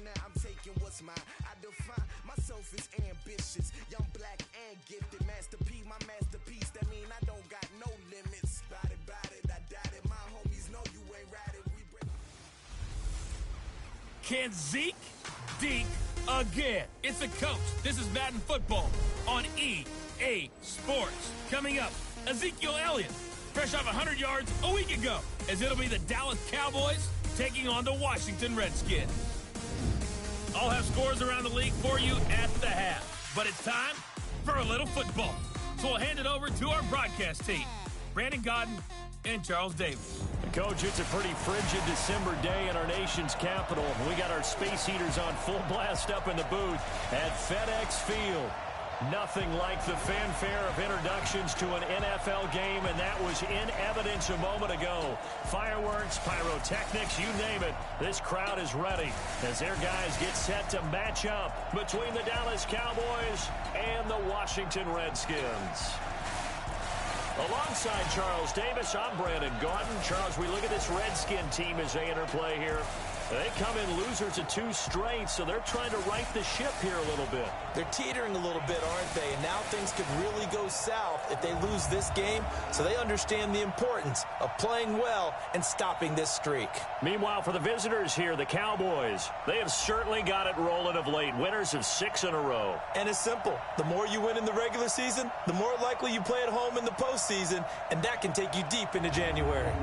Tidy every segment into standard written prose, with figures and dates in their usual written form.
now I'm taking what's mine. I define myself as ambitious, young, black, and gifted. Master P, my masterpiece. That mean I don't got no limits. Bout it, I doubt it. My homies know you ain't ratted. We break. Can Zeke deke again? It's the coach. This is Madden Football on EA Sports. Coming up, Ezekiel Elliott, fresh off 100 yards a week ago, as it'll be the Dallas Cowboys taking on the Washington Redskins. I'll have scores around the league for you at the half. But it's time for a little football. So we'll hand it over to our broadcast team, Brandon Godden and Charles Davis. Coach, it's a pretty frigid December day in our nation's capital. We got our space heaters on full blast up in the booth at FedEx Field. Nothing like the fanfare of introductions to an NFL game, and that was in evidence a moment ago. Fireworks, pyrotechnics, you name it. This crowd is ready as their guys get set to match up between the Dallas Cowboys and the Washington Redskins. Alongside Charles Davis, I'm Brandon Gauton. Charles, we look at this Redskin team as they interplay here. They come in losers of 2 straight, so they're trying to right the ship here a little bit. They're teetering a little bit, aren't they? And now things could really go south if they lose this game, so they understand the importance of playing well and stopping this streak. Meanwhile, for the visitors here, the Cowboys, they have certainly got it rolling of late. Winners of 6 in a row. And it's simple. The more you win in the regular season, the more likely you play at home in the postseason, and that can take you deep into January.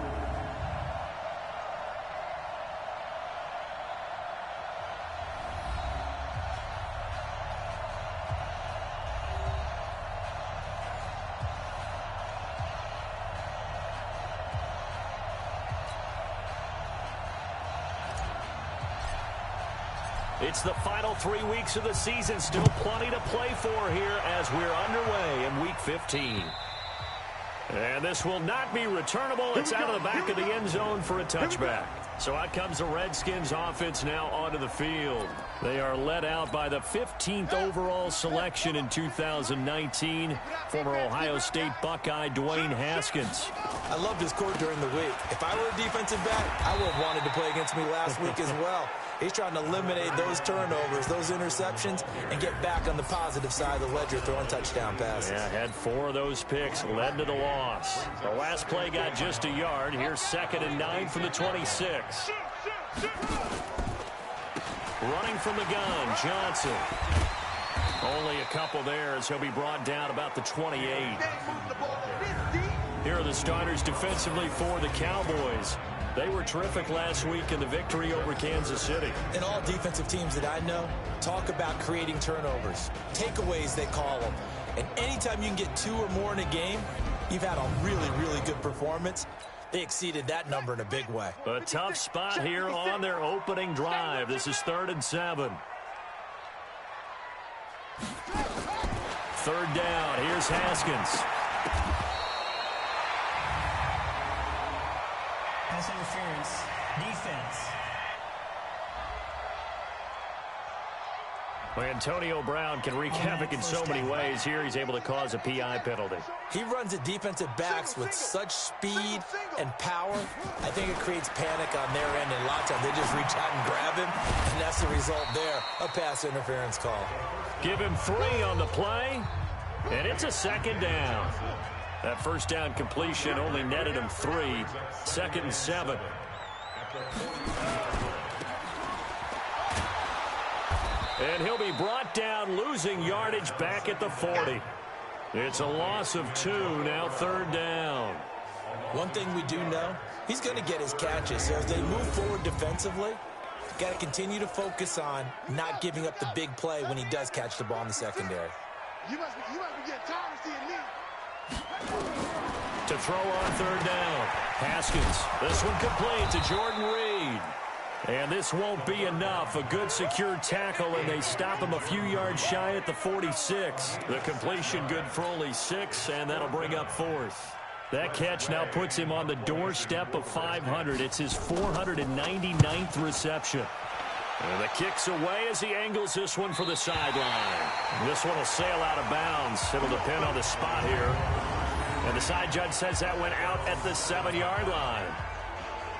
It's the final 3 weeks of the season. Still plenty to play for here as we're underway in Week 15. And this will not be returnable. It's out of the back of the end zone for a touchback. So out comes the Redskins offense now onto the field. They are led out by the 15th overall selection in 2019. Former Ohio State Buckeye Dwayne Haskins. I loved his court during the week. If I were a defensive back, I would have wanted to play against me last week as well. He's trying to eliminate those turnovers, those interceptions, and get back on the positive side of the ledger throwing touchdown passes. Yeah, had 4 of those picks, led to the loss. The last play got just a yard. Here's 2nd and 9 from the 26. Running from the gun, Johnson. Only a couple there as he'll be brought down about the 28. Here are the starters defensively for the Cowboys. They were terrific last week in the victory over Kansas City. And all defensive teams that I know talk about creating turnovers. Takeaways, they call them. And anytime you can get 2 or more in a game, you've had a really, really good performance. They exceeded that number in a big way. A tough spot here on their opening drive. This is 3rd and 7. 3rd down. Here's Haskins. Pass interference, defense. Well, Antonio Brown can wreak havoc in so many ways. Here he's able to cause a PI penalty. He runs at defensive backs with such speed and power. I think it creates panic on their end, and a lot of times they just reach out and grab him, and that's the result there, a pass interference call. Give him 3 on the play, and it's a 2nd down. That first down completion only netted him 3. 2nd and 7. And he'll be brought down, losing yardage back at the 40. It's a loss of 2, now 3rd down. One thing we do know, he's going to get his catches. So as they move forward defensively, got to continue to focus on not giving up the big play when he does catch the ball in the secondary. You must be getting tired of seeing me. To throw on 3rd down. Haskins. This one complete to Jordan Reed. And this won't be enough. A good secure tackle, and they stop him a few yards shy at the 46. The completion good for only 6, and that'll bring up 4th. That catch now puts him on the doorstep of 500. It's his 499th reception. And the kick's away as he angles this one for the sideline. This one will sail out of bounds. It'll depend on the spot here. And the side judge says that went out at the 7-yard line.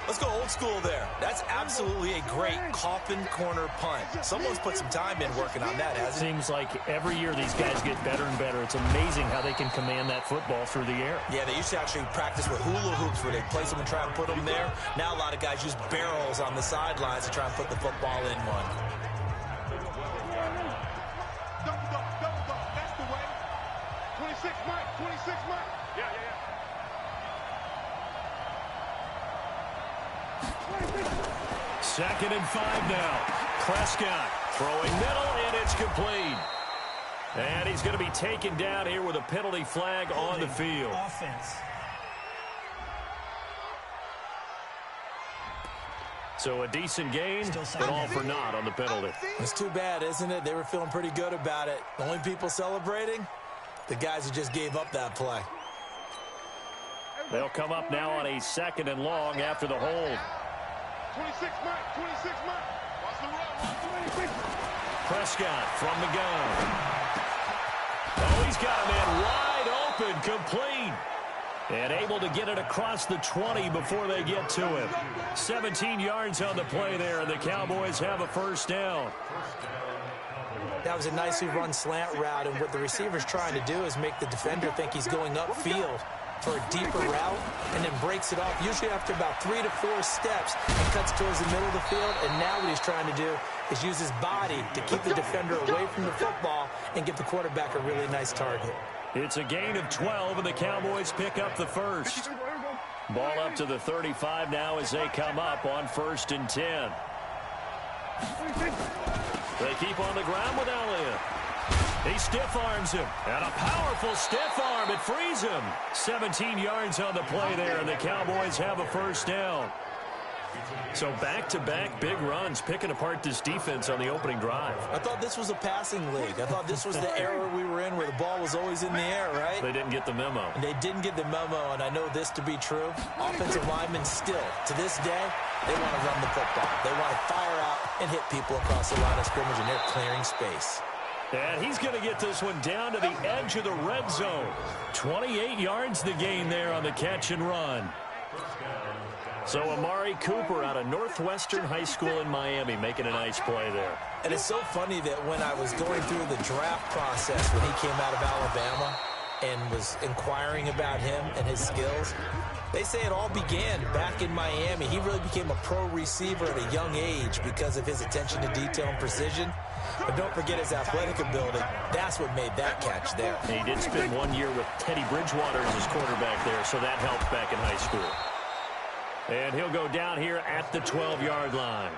Let's go old school there. That's absolutely a great coffin corner punt. Someone's put some time in working on that, hasn't it? Seems like every year these guys get better and better. It's amazing how they can command that football through the air. Yeah, they used to actually practice with hula hoops where they place them and try and put them there. Now a lot of guys use barrels on the sidelines to try and put the football in one. That's the way. 26 Mike, 26 Mike. Yeah. 2nd and 5 now. Prescott throwing middle, and it's complete. And he's going to be taken down here with a penalty flag on the field. Offense. So a decent gain, but all for naught on the penalty. It's too bad, isn't it? They were feeling pretty good about it. The only people celebrating, the guys who just gave up that play. They'll come up now on a 2nd and long after the hold. 26 Mike, 26 Mike. Watch the run. Prescott from the gun. Oh, he's got a man wide open, complete. And able to get it across the 20 before they get to him. 17 yards on the play there, and the Cowboys have a first down. That was a nicely run slant route, and what the receiver's trying to do is make the defender think he's going upfield for a deeper route, and then breaks it off, usually after about 3 to 4 steps, and cuts towards the middle of the field. And now what he's trying to do is use his body to keep the defender away from the football and give the quarterback a really nice target. It's a gain of 12, and the Cowboys pick up the first. Ball up to the 35 now as they come up on 1st and 10. They keep on the ground with Elliott. He stiff-arms him, and a powerful stiff arm. It frees him. 17 yards on the play there, and the Cowboys have a first down. So back-to-back big runs, picking apart this defense on the opening drive. I thought this was a passing league. I thought this was the era we were in where the ball was always in the air, right? They didn't get the memo. They didn't get the memo, and I know this to be true. Offensive linemen still, to this day, they want to run the football. They want to fire out and hit people across the line of scrimmage, and they're clearing space. And he's going to get this one down to the edge of the red zone. 28 yards the gain there on the catch and run. So Amari Cooper out of Northwestern High School in Miami making a nice play there. And it's so funny that when I was going through the draft process when he came out of Alabama and was inquiring about him and his skills, they say it all began back in Miami. He really became a pro receiver at a young age because of his attention to detail and precision. But don't forget his athletic ability. That's what made that catch there. He did spend 1 year with Teddy Bridgewater as his quarterback there, so that helped back in high school. And he'll go down here at the 12-yard line.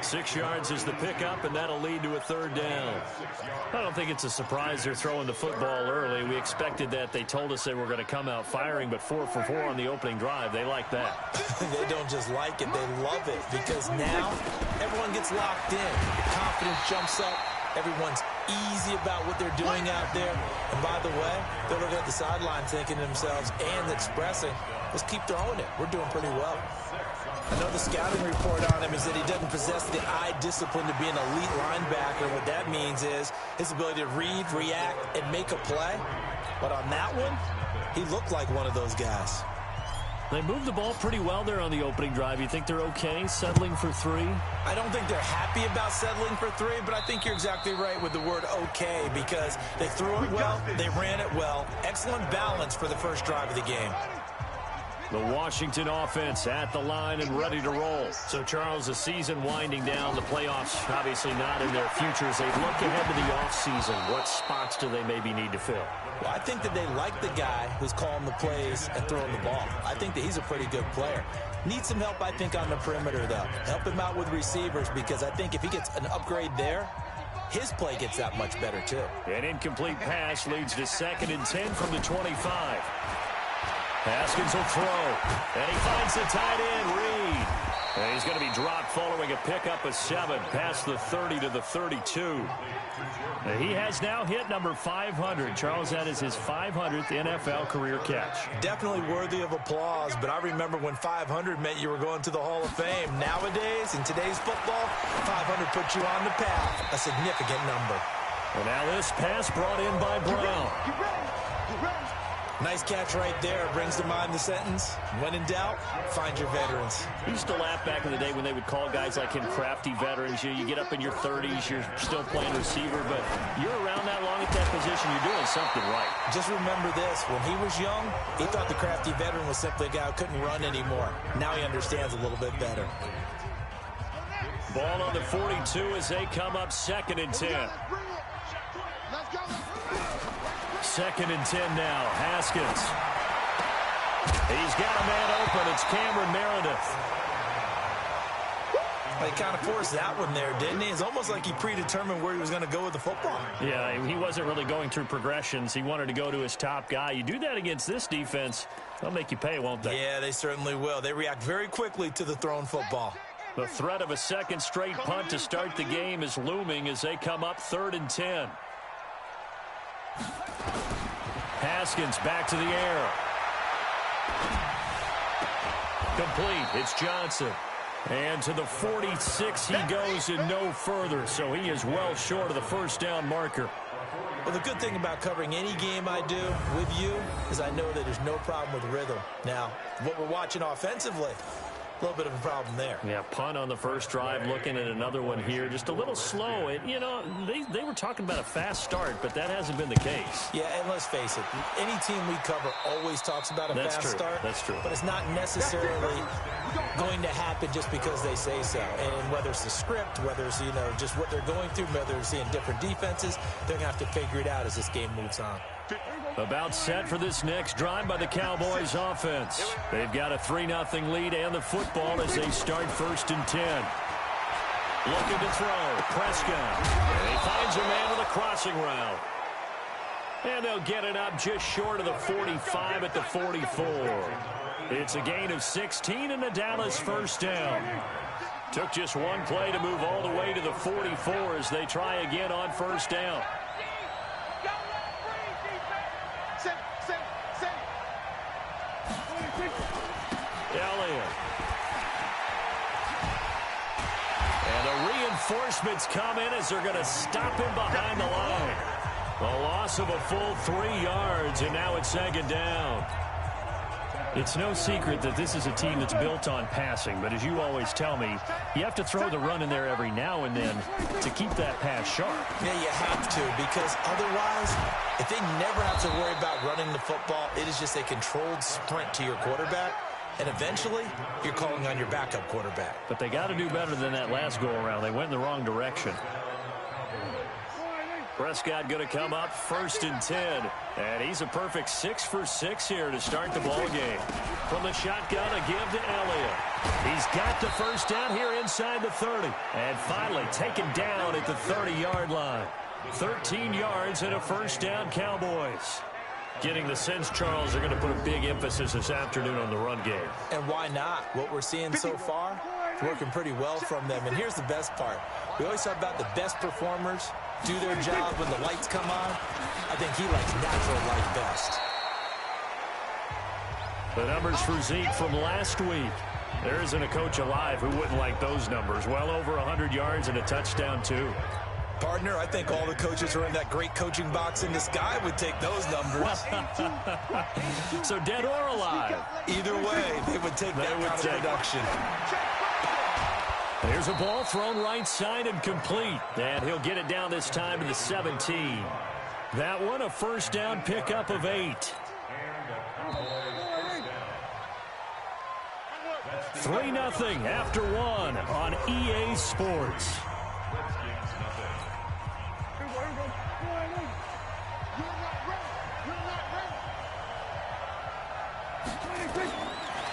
6 yards is the pickup, and that'll lead to a 3rd down. I don't think it's a surprise they're throwing the football early. We expected that. They told us they were going to come out firing, but 4 for 4 on the opening drive. They like that. They don't just like it. They love it because now everyone gets locked in. Confidence jumps up. Everyone's easy about what they're doing out there. And by the way, they're looking at the sideline thinking to themselves and expressing, let's keep throwing it. We're doing pretty well. I know the scouting report on him is that he doesn't possess the eye discipline to be an elite linebacker. What that means is his ability to read, react, and make a play. But on that one, he looked like one of those guys. They moved the ball pretty well there on the opening drive. You think they're okay settling for 3? I don't think they're happy about settling for 3, but I think you're exactly right with the word okay because they threw it well, they ran it well. Excellent balance for the first drive of the game. The Washington offense at the line and ready to roll. So, Charles, the season winding down, the playoffs obviously not in their future. As they look ahead to the offseason, what spots do they maybe need to fill? Well, I think that they like the guy who's calling the plays and throwing the ball. I think that he's a pretty good player. Needs some help, I think, on the perimeter, though. Help him out with receivers because I think if he gets an upgrade there, his play gets that much better, too. An incomplete pass leads to 2nd and 10 from the 25. Haskins will throw, and he finds the tight end, Reed. And he's going to be dropped following a pickup of 7 past the 30 to the 32. He has now hit number 500. Charles, that is his 500th NFL career catch. Definitely worthy of applause, but I remember when 500 meant you were going to the Hall of Fame. Nowadays, in today's football, 500 puts you on the path, a significant number. And now this pass brought in by Brown. Nice catch right there. Brings to mind the sentence, when in doubt, find your veterans. We used to laugh back in the day when they would call guys like him crafty veterans. You get up in your 30s, you're still playing receiver, but you're around that long at that position, you're doing something right. Just remember this. When he was young, he thought the crafty veteran was simply a guy who couldn't run anymore. Now he understands a little bit better. Ball on the 42 as they come up 2nd and 10. Second and 10 now. Haskins. He's got a man open. It's Cameron Meredith. Well, he kind of forced that one there, didn't he? It's almost like he predetermined where he was going to go with the football. Yeah, he wasn't really going through progressions. He wanted to go to his top guy. You do that against this defense, they'll make you pay, won't they? Yeah, they certainly will. They react very quickly to the thrown football. The threat of a second straight punt to start the game is looming as they come up 3rd and 10. Haskins back to the air. Complete. It's Johnson. And to the 46 he goes and no further, so he is well short of the first down marker. Well, the good thing about covering any game I do with you is I know that there's no problem with rhythm. Now, what we're watching offensively, a little bit of a problem there. Yeah, punt on the first drive, looking at another one here. Just a little slow. You know, they were talking about a fast start, but that hasn't been the case. Yeah, and let's face it, any team we cover always talks about a fast start. That's true. But it's not necessarily going to happen just because they say so. And whether it's the script, whether it's, you know, just what they're going through, whether it's seeing different defenses, they're going to have to figure it out as this game moves on. About set for this next drive by the Cowboys offense. They've got a 3-0 lead and the football as they start 1st and 10. Looking to throw. Prescott. And he finds a man with a crossing route. And they'll get it up just short of the 45 at the 44. It's a gain of 16 and a Dallas first down. Took just one play to move all the way to the 44 as they try again on first down. Elliott. And the reinforcements come in as they're going to stop him behind the line. A loss of a full 3 yards, and now it's 2nd down. It's no secret that this is a team that's built on passing, but as you always tell me, you have to throw the run in there every now and then to keep that pass sharp. Yeah, you have to, because otherwise, if they never have to worry about running the football, it is just a controlled sprint to your quarterback, and eventually, you're calling on your backup quarterback. But they got to do better than that last go-around. They went in the wrong direction. Prescott going to come up 1st and 10. And he's a perfect 6 for 6 here to start the ball game. From the shotgun, a give to Elliott. He's got the first down here inside the 30. And finally taken down at the 30-yard line. 13 yards and a first down, Cowboys. Getting the sense, Charles, they're going to put a big emphasis this afternoon on the run game. And why not? What we're seeing so far, it's working pretty well from them. And here's the best part. We always talk about the best performers do their job when the lights come on. I think he likes natural light best. The numbers for Zeke from last week. There isn't a coach alive who wouldn't like those numbers. Well over 100 yards and a touchdown, too. Partner, I think all the coaches who are in that great coaching box in the sky would take those numbers. So dead or alive? Either way, they would take that kind of production. There's a ball thrown right side and complete. And he'll get it down this time to the 17. That one a first down pickup of 8. 3-0 after 1 on EA Sports.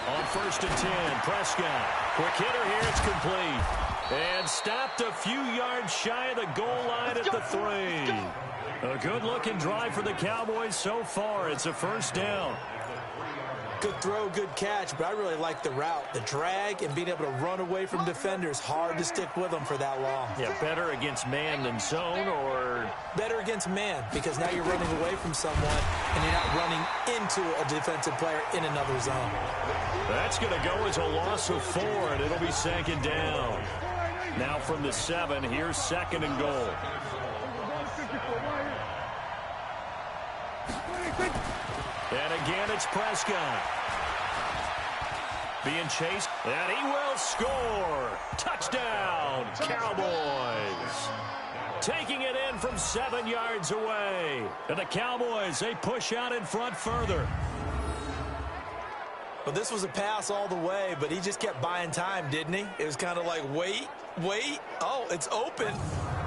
On 1st and 10, Prescott. Quick hitter here, it's complete. And stopped a few yards shy of the goal line at the 3. A good-looking drive for the Cowboys so far. It's a first down. Good throw, good catch, but I really like the route. The drag and being able to run away from defenders, hard to stick with them for that long. Yeah, better against man than zone, or? Better against man, because now you're running away from someone and you're not running into a defensive player in another zone. That's going to go as a loss of 4, and it'll be 2nd down. Now from the 7, here's 2nd and goal. And again, it's Prescott. Being chased, and he will score. Touchdown, Cowboys. Taking it in from 7 yards away. And the Cowboys, they push out in front further. Well, this was a pass all the way, but he just kept buying time, didn't he? It was kind of like, wait. Oh, it's open.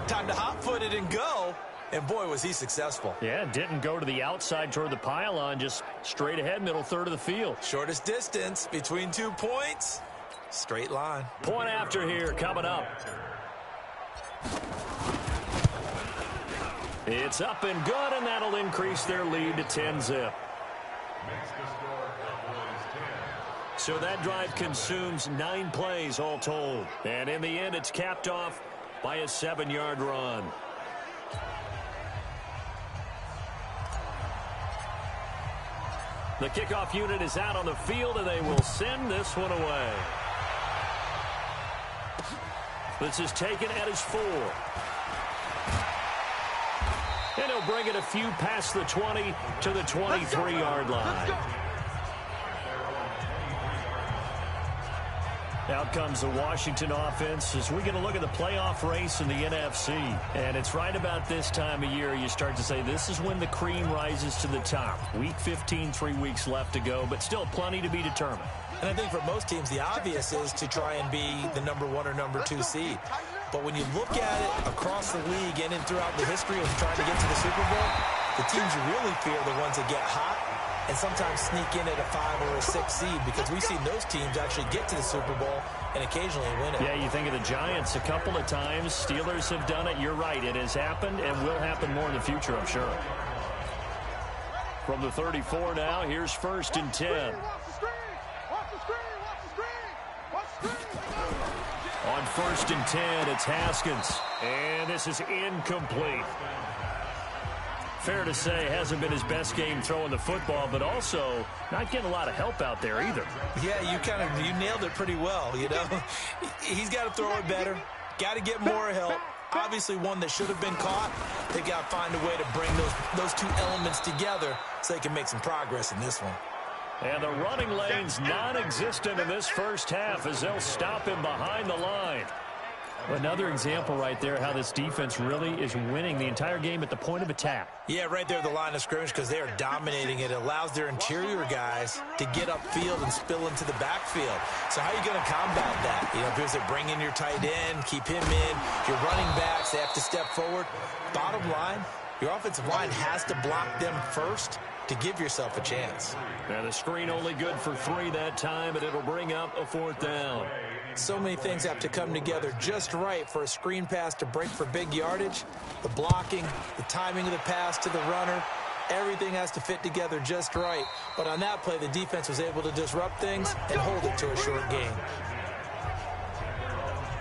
Time to hot-foot it and go. And, boy, was he successful. Yeah, didn't go to the outside toward the pylon, just straight ahead, middle third of the field. Shortest distance between 2 points. Straight line. Point after here coming up. It's up and good, and that'll increase their lead to 10-zip. So that drive consumes 9 plays all told. And in the end, it's capped off by a 7-yard run. The kickoff unit is out on the field, and they will send this one away. This is taken at his 4. And he'll bring it a few past the 20 to the 23-yard line. Out comes the Washington offense as we get a look at the playoff race in the NFC. And it's right about this time of year you start to say this is when the cream rises to the top. Week 15, 3 weeks left to go, but still plenty to be determined. And I think for most teams, the obvious is to try and be the number 1 or number 2 seed. But when you look at it across the league and throughout the history of trying to get to the Super Bowl, the teams you really fear are the ones that get hot and sometimes sneak in at a 5 or a 6 seed, because we've seen those teams actually get to the Super Bowl and occasionally win it. Yeah, you think of the Giants a couple of times. Steelers have done it. You're right. It has happened and will happen more in the future, I'm sure. From the 34 now, here's 1st and 10. On 1st and 10, it's Haskins. And this is incomplete. Fair to say, hasn't been his best game throwing the football, but also not getting a lot of help out there either. Yeah, you nailed it pretty well, you know. He's got to throw it better. Got to get more help. Obviously one that should have been caught. They got to find a way to bring those 2 elements together so they can make some progress in this one. And the running lane's non-existent in this first half as they'll stop him behind the line. Another example right there how this defense really is winning the entire game at the point of attack. Yeah, right there at the line of scrimmage, because they are dominating it. It allows their interior guys to get upfield and spill into the backfield. So how are you going to combat that? You know, because they bring in your tight end, keep him in. Your running backs, they have to step forward. Bottom line, your offensive line has to block them first to give yourself a chance. Now the screen only good for 3 that time, and it'll bring up a 4th down. So many things have to come together just right for a screen pass to break for big yardage. The blocking, the timing of the pass to the runner, everything has to fit together just right. But on that play, the defense was able to disrupt things and hold it to a short gain.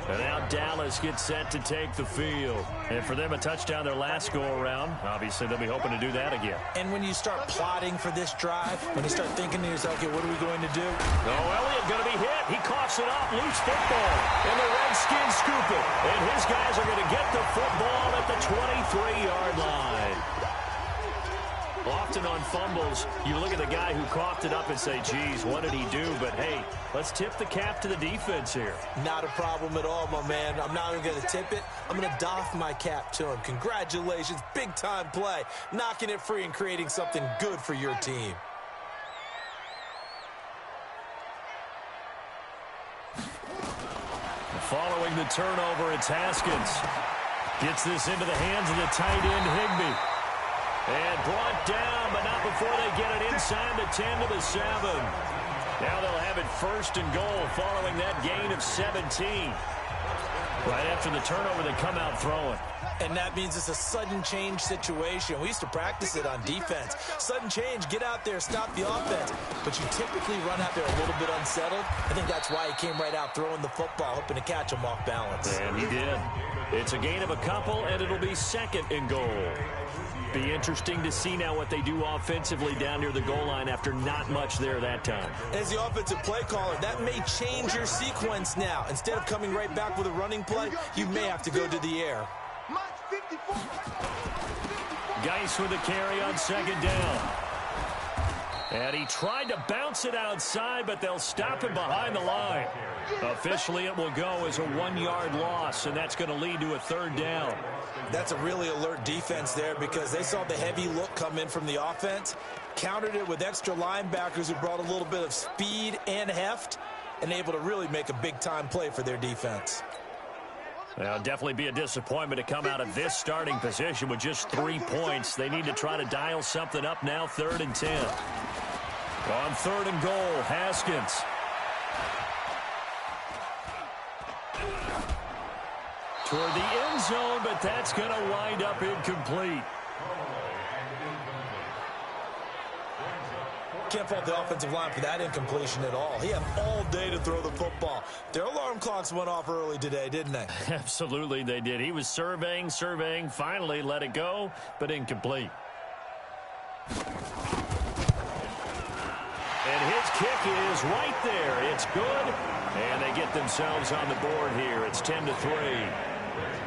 And now Dallas gets set to take the field. And for them, a touchdown their last go-around. Obviously, they'll be hoping to do that again. And when you start plotting for this drive, when you start thinking to yourself, okay, what are we going to do? Oh, Elliott going to be hit. He coughs it up. Loose football. And the Redskins scoop it. And his guys are going to get the football at the 23-yard line. Often on fumbles, you look at the guy who coughed it up and say, geez, what did he do? But, hey, let's tip the cap to the defense here. Not a problem at all, my man. I'm not even going to tip it. I'm going to doff my cap to him. Congratulations. Big-time play. Knocking it free and creating something good for your team. Following the turnover, it's Haskins. Gets this into the hands of the tight end, Higbee. And brought down, but not before they get it inside the 10 to the 7. Now they'll have it 1st and goal following that gain of 17. Right after the turnover, they come out throwing. And that means it's a sudden change situation. We used to practice it on defense. Sudden change, get out there, stop the offense. But you typically run out there a little bit unsettled. I think that's why he came right out throwing the football, hoping to catch him off balance. And he did. It's a gain of a couple, and it'll be 2nd and goal. Be interesting to see now what they do offensively down near the goal line after not much there that time. As the offensive play caller, that may change your sequence now. Instead of coming right back with a running play, you may have to go to the air. Geis with a carry on 2nd down. And he tried to bounce it outside, but they'll stop him behind the line. Officially, it will go as a 1-yard loss, and that's going to lead to a 3rd down. That's a really alert defense there because they saw the heavy look come in from the offense, countered it with extra linebackers who brought a little bit of speed and heft, and able to really make a big-time play for their defense. Well, definitely be a disappointment to come out of this starting position with just 3 points. They need to try to dial something up now, 3rd and 10. On 3rd and goal, Haskins. Toward the end zone, but that's going to wind up incomplete. Can't fault the offensive line for that incompletion at all. He had all day to throw the football. Their alarm clocks went off early today, didn't they? Absolutely, they did. He was surveying, finally let it go, but incomplete. And his kick is right there. It's good, and they get themselves on the board here. It's 10-3.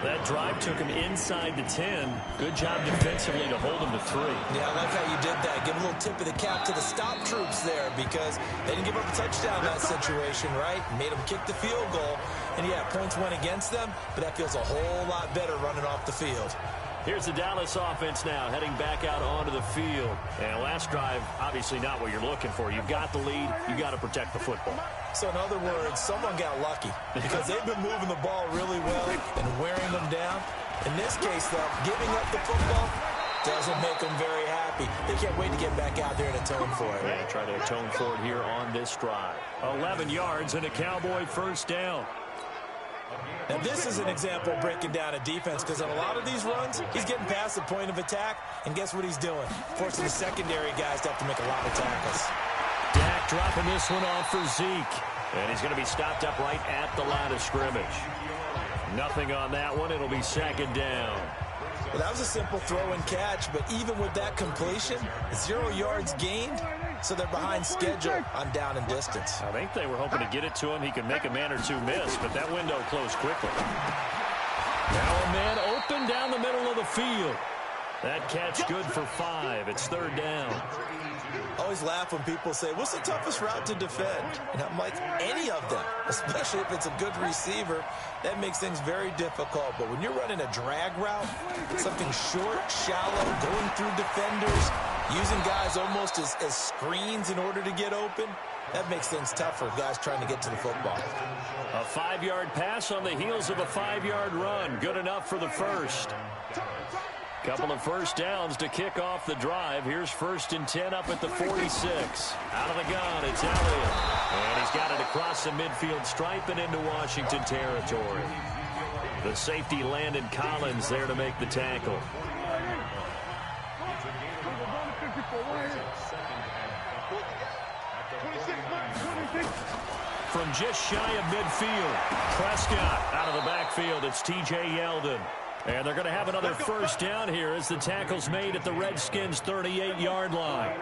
That drive took him inside the 10. Good job defensively to hold him to 3. Yeah, I like how you did that. Give a little tip of the cap to the stop troops there because they didn't give up a touchdown in that situation, right? Made them kick the field goal. And, yeah, points went against them, but that feels a whole lot better running off the field. Here's the Dallas offense now, heading back out onto the field. And last drive, obviously not what you're looking for. You've got the lead. You've got to protect the football. So, in other words, someone got lucky because they've been moving the ball really well and wearing them down. In this case, though, giving up the football doesn't make them very happy. They can't wait to get back out there and atone for it. Yeah, try to atone for it here on this drive. 11 yards and a Cowboy 1st down. Now, this is an example of breaking down a defense because on a lot of these runs, he's getting past the point of attack, and guess what he's doing? Forcing the secondary guys to have to make a lot of tackles. Dak dropping this one off for Zeke, and he's going to be stopped up right at the line of scrimmage. Nothing on that one. It'll be 2nd down. Well, that was a simple throw and catch, but even with that completion, 0 yards gained, so they're behind schedule on down and distance. I think they were hoping to get it to him. He could make a man or two miss, but that window closed quickly. Now a man open down the middle of the field. That catch good for 5. It's 3rd down. I always laugh when people say, what's the toughest route to defend? And I'm like, any of them, especially if it's a good receiver. That makes things very difficult. But when you're running a drag route, something short, shallow, going through defenders, using guys almost as screens in order to get open, that makes things tougher, guys trying to get to the football. A 5-yard pass on the heels of a 5-yard run. Good enough for the 1st. Couple of 1st downs to kick off the drive. Here's 1st and 10 up at the 46. Out of the gun, it's Elliott. And he's got it across the midfield stripe and into Washington territory. The safety Landon Collins there to make the tackle. From just shy of midfield, Prescott out of the backfield. It's T.J. Yeldon. And they're going to have another 1st down here as the tackle's made at the Redskins' 38-yard line.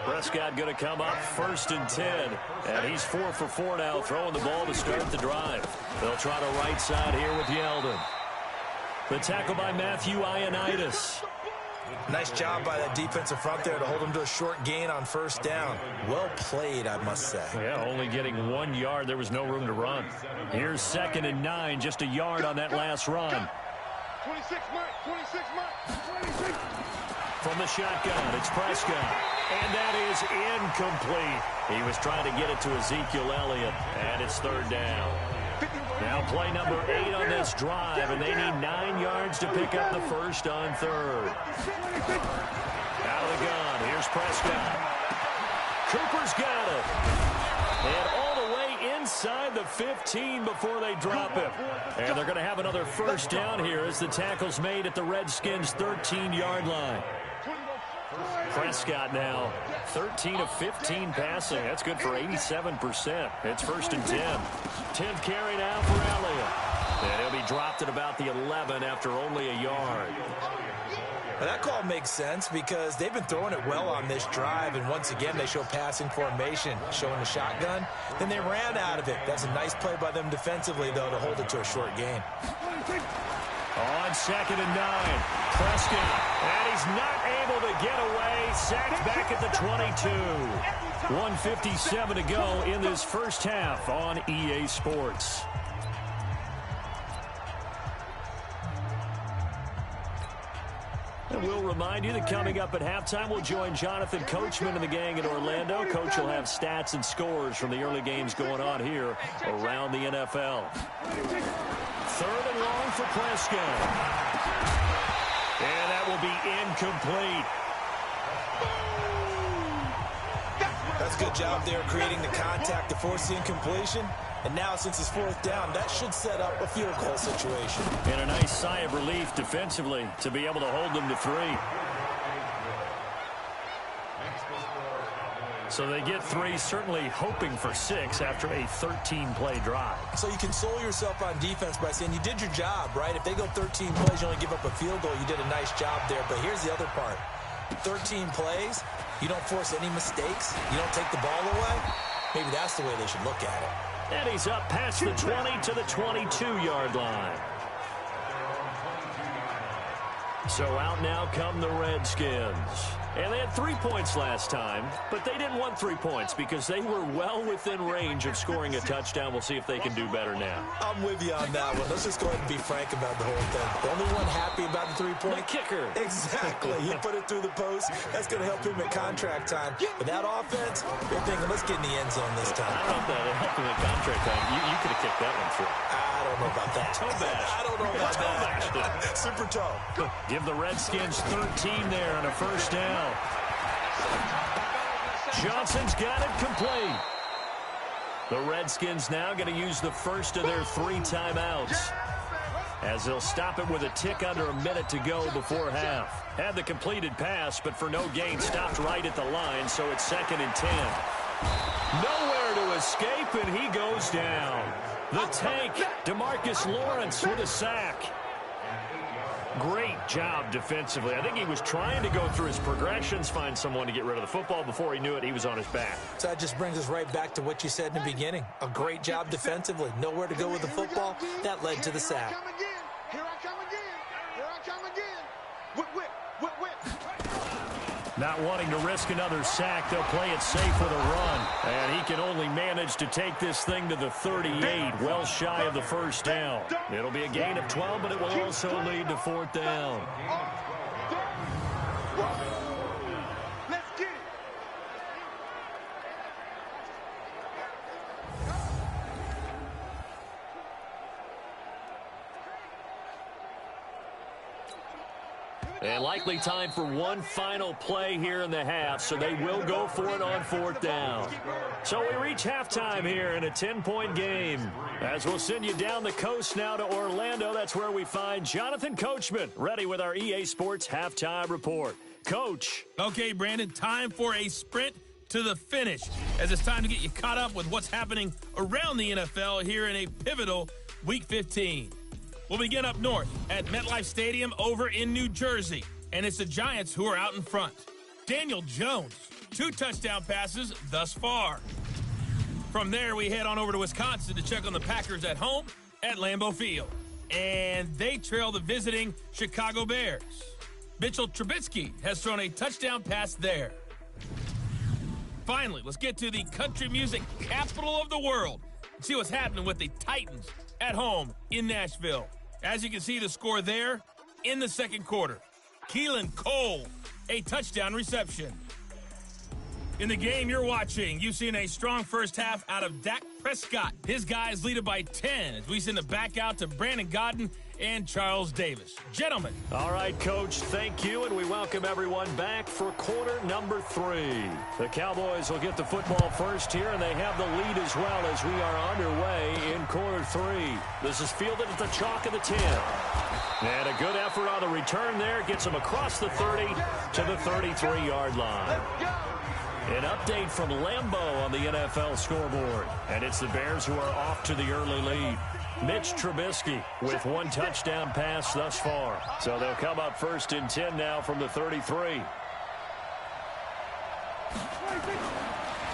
Prescott going to come up 1st and 10. And he's 4 for 4 now, throwing the ball to start the drive. They'll try the right side here with Yeldon. The tackle by Matthew Ioannidis. Nice job by that defensive front there to hold him to a short gain on 1st down. Well played, I must say. Yeah, only getting 1 yard. There was no room to run. Here's 2nd and 9, just a yard on that last run. 26 mark. From the shotgun, it's Prescott. And that is incomplete. He was trying to get it to Ezekiel Elliott, and it's 3rd down. Now play number 8 on this drive, and they need 9 yards to pick up the 1st on 3rd. Out of the gun, here's Prescott. Cooper's got it. And all the way inside the 15 before they drop him. And they're going to have another 1st down here as the tackle's made at the Redskins' 13-yard line. Prescott now 13 of 15 passing. That's good for 87%. It's 1st and 10. 10th carry now for Elliott. And he'll be dropped at about the 11 after only a yard. Well, that call makes sense because they've been throwing it well on this drive, and once again they show passing formation, showing the shotgun. Then they ran out of it. That's a nice play by them defensively, though, to hold it to a short gain. On 2nd and 9, Prescott, and he's not able to get away. Sacked back at the 22. 1:57 to go in this first half on EA Sports. And we'll remind you that coming up at halftime, we'll join Jonathan Coachman and the gang in Orlando. Coach will have stats and scores from the early games going on here around the NFL. 3rd and long for Prescott. And that will be incomplete. That's a good job there creating the contact to force the incompletion. And now, since it's 4th down, that should set up a field goal situation. And a nice sigh of relief defensively to be able to hold them to 3. So they get 3, certainly hoping for 6 after a 13-play drive. So you console yourself on defense by saying you did your job, right? If they go 13 plays, you only give up a field goal, you did a nice job there. But here's the other part. 13 plays, you don't force any mistakes, you don't take the ball away. Maybe that's the way they should look at it. And he's up past the 20 to the 22-yard line. So out now come the Redskins. And they had 3 points last time, but they didn't want 3 points because they were well within range of scoring a touchdown. We'll see if they can do better now. I'm with you on that one. Let's just go ahead and be frank about the whole thing. The only one happy about the 3-point? The kicker. Exactly. He put it through the post. That's going to help him at contract time. But that offense, they're thinking, let's get in the end zone this time. I don't know if that helped him at contract time. You could have kicked that one through. I don't know about that. Toe bash. I don't know about that. Super toe. Give the Redskins 13 there on a 1st down. Johnson's got it complete. The Redskins now going to use the first of their 3 timeouts, as they'll stop it with a tick under a minute to go before half. Had the completed pass, but for no gain, stopped right at the line, so it's 2nd and 10. Nowhere to escape, and he goes down. The tank, DeMarcus Lawrence with a sack. Great job defensively. I think he was trying to go through his progressions, find someone to get rid of the football. Before he knew it, he was on his back. So that just brings us right back to what you said in the beginning. A great job defensively. Nowhere to go with the football. That led to the sack. Here I come again. Here I come again. Whip, whip, whip, whip. Not wanting to risk another sack, they'll play it safe with a run. And he can only manage to take this thing to the 38, well shy of the 1st down. It'll be a gain of 12, but it will also lead to 4th down. Let's get it. And likely time for one final play here in the half, so they will go for it on 4th down. So we reach halftime here in a 10-point game. As we'll send you down the coast now to Orlando, that's where we find Jonathan Coachman, ready with our EA Sports Halftime Report. Coach. Okay, Brandon, time for a sprint to the finish, as it's time to get you caught up with what's happening around the NFL here in a pivotal Week 15. We'll begin up north at MetLife Stadium over in New Jersey, and it's the Giants who are out in front. Daniel Jones, 2 touchdown passes thus far. From there, we head on over to Wisconsin to check on the Packers at home at Lambeau Field, and they trail the visiting Chicago Bears. Mitchell Trubisky has thrown a touchdown pass there. Finally, let's get to the country music capital of the world and see what's happening with the Titans at home in Nashville. As you can see, the score there in the 2nd quarter. Keelan Cole, a touchdown reception. In the game you're watching, you've seen a strong first half out of Dak Prescott. His guys lead it by 10 as we send it back out to Brandon Godden and Charles Davis. Gentlemen. All right, Coach, thank you, and we welcome everyone back for quarter number 3. The Cowboys will get the football first here, and they have the lead as well as we are underway in quarter 3. This is fielded at the chalk of the 10. And a good effort on the return there. Gets them across the 30 to the 33-yard line. An update from Lambeau on the NFL scoreboard. And it's the Bears who are off to the early lead. Mitch Trubisky with 1 touchdown pass thus far. So they'll come up 1st and 10 now from the 33.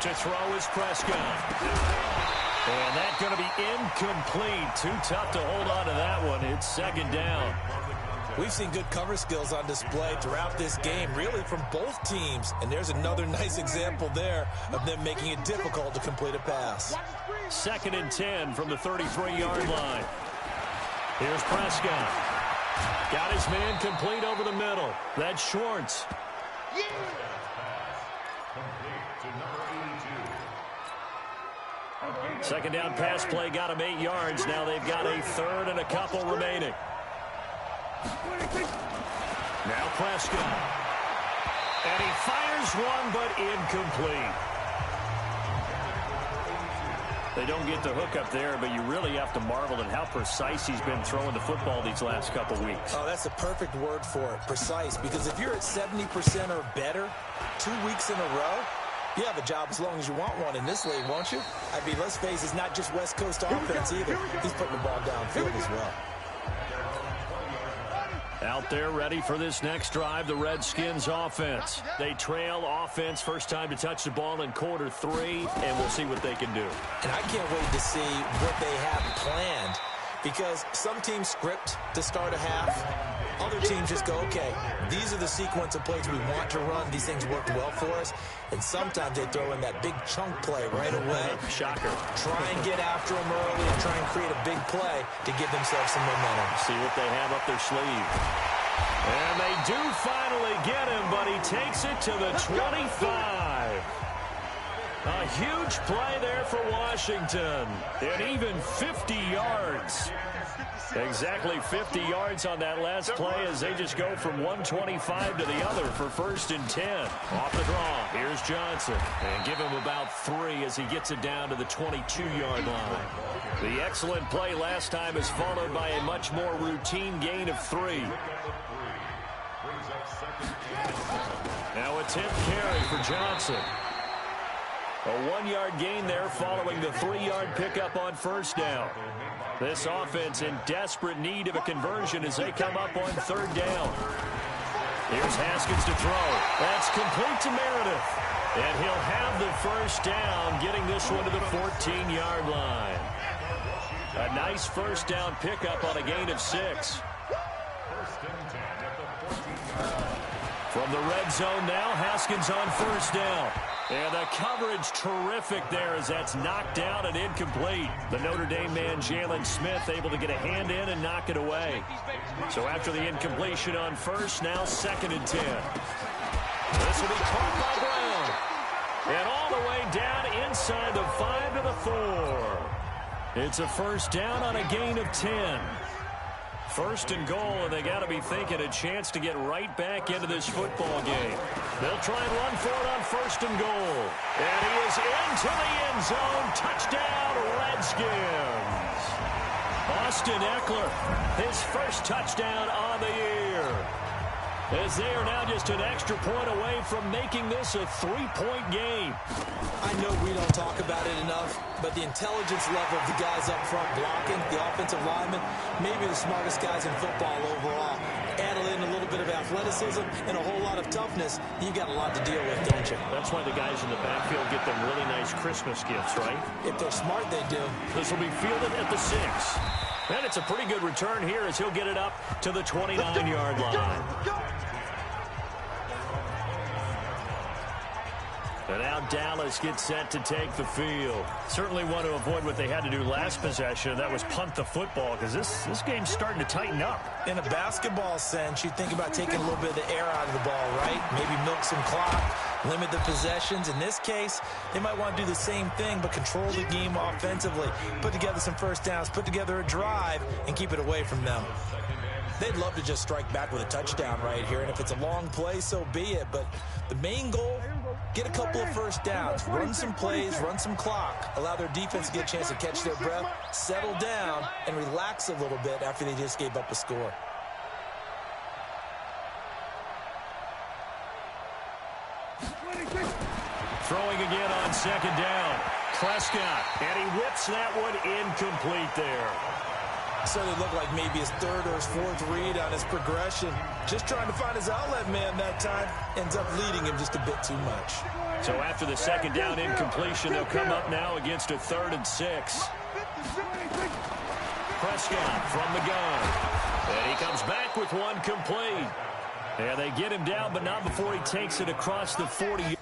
To throw is Prescott. And that's going to be incomplete. Too tough to hold on to that one. It's second down. We've seen good cover skills on display throughout this game, really from both teams. And there's another nice example there of them making it difficult to complete a pass. 2nd and 10 from the 33-yard line. Here's Prescott. Got his man complete over the middle. That's Schwartz. Second down pass play got him 8 yards. Now they've got a third and a couple remaining. Now Prescott. And he fires one, but incomplete. They don't get the hook up there, but you really have to marvel at how precise he's been throwing the football these last couple weeks. Oh, that's the perfect word for it, precise. Because if you're at 70% or better 2 weeks in a row, you have a job as long as you want one in this league, won't you? I mean, let's face it, it's not just West Coast offense either. He's putting the ball downfield as well. Out there ready for this next drive, the Redskins offense. They trail offense, first time to touch the ball in quarter 3, and we'll see what they can do. And I can't wait to see what they have planned, because some teams script to start a half. Other teams just go, okay, these are the sequence of plays we want to run. These things worked well for us. And sometimes they throw in that big chunk play right away. Shocker. Try and get after them early and try and create a big play to give themselves some momentum. See what they have up their sleeve. And they do finally get him, but he takes it to the 25. A huge play there for Washington. And even 50 yards. Exactly 50 yards on that last play as they just go from 125 to the other for 1st and 10. Off the draw, here's Johnson. And give him about 3 as he gets it down to the 22-yard line. The excellent play last time is followed by a much more routine gain of 3. Now a 10th carry for Johnson. A 1-yard gain there following the 3-yard pickup on 1st down. This offense in desperate need of a conversion as they come up on 3rd down. Here's Haskins to throw. That's complete to Meredith. And he'll have the 1st down, getting this one to the 14-yard line. A nice 1st down pickup on a gain of 6. From the red zone now, Haskins on 1st down. And the coverage terrific there as that's knocked down and incomplete. The Notre Dame man, Jalen Smith, able to get a hand in and knock it away. So after the incompletion on 1st, now 2nd and 10. This will be caught by Brown. And all the way down inside the 5 to the 4. It's a 1st down on a gain of 10. 1st and goal, and they got to be thinking a chance to get right back into this football game. They'll try and run for it on 1st and goal. And he is into the end zone. Touchdown, Redskins. Austin Eckler, his 1st touchdown on the year. As they are now just an extra point away from making this a 3-point game. I know we don't talk about it enough, but the intelligence level of the guys up front blocking, the offensive linemen, maybe the smartest guys in football overall. Add in a little bit of athleticism and a whole lot of toughness, you got a lot to deal with, don't you? That's why the guys in the backfield get them really nice Christmas gifts, right? If they're smart, they do. This will be fielded at the 6. And it's a pretty good return here as he'll get it up to the 29-yard line. And now Dallas gets set to take the field. Certainly want to avoid what they had to do last possession. That was punt the football, because this game's starting to tighten up. In a basketball sense, you think about taking a little bit of the air out of the ball, right? Maybe milk some clock, limit the possessions. In this case, they might want to do the same thing, but control the game offensively. Put together some 1st downs, put together a drive, and keep it away from them. They'd love to just strike back with a touchdown right here, and if it's a long play, so be it. But the main goal, get a couple of 1st downs, run some plays, run some clock, allow their defense to get a chance to catch their breath, settle down, and relax a little bit after they just gave up a score. Throwing again on 2nd down. Prescott, and he whips that one incomplete there. Certainly looked like maybe his third or his fourth read on his progression. Just trying to find his outlet man that time. Ends up leading him just a bit too much. So after the second down incompletion, they'll come up now against a 3rd and 6. Prescott from the gun. And he comes back with one complete. And they get him down, but not before he takes it across the 40.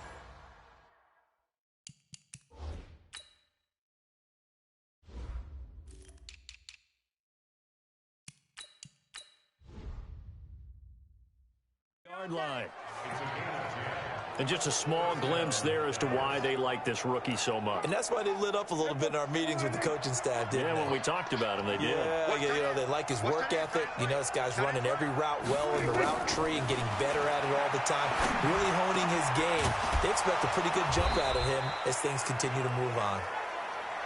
Yard line. And just a small glimpse there as to why they like this rookie so much. And that's why they lit up a little bit in our meetings with the coaching staff, didn't they? When we talked about him, they did. Yeah, they like his work ethic. This guy's running every route well in the route tree and getting better at it all the time, really honing his game. They expect a pretty good jump out of him as things continue to move on.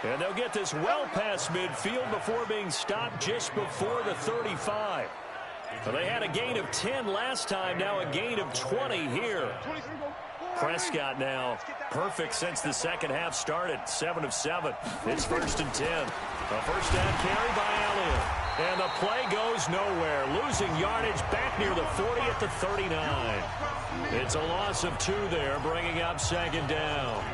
And they'll get this well past midfield before being stopped just before the 35. So they had a gain of 10 last time, now a gain of 20 here. Prescott now perfect since the second half started, 7 of 7. It's 1st and 10. A first down carry by Elliott. And the play goes nowhere, losing yardage back near the 40 at the 39. It's a loss of 2 there, bringing up 2nd down.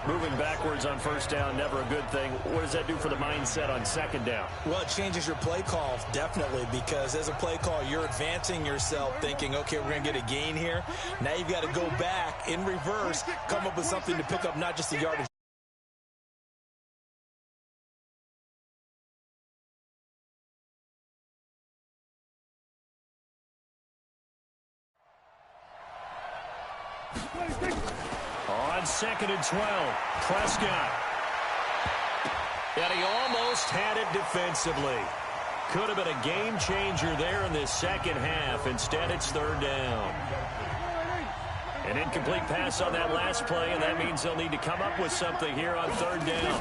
Moving backwards on 1st down, never a good thing. What does that do for the mindset on 2nd down? Well, it changes your play call, definitely, because as a play call, you're advancing yourself thinking, okay, we're going to get a gain here. Now you've got to go back in reverse, come up with something to pick up not just a yardage. On 2nd and 12, Prescott. And he almost had it defensively. Could have been a game changer there in this second half. Instead, it's 3rd down. An incomplete pass on that last play, and that means they'll need to come up with something here on 3rd down.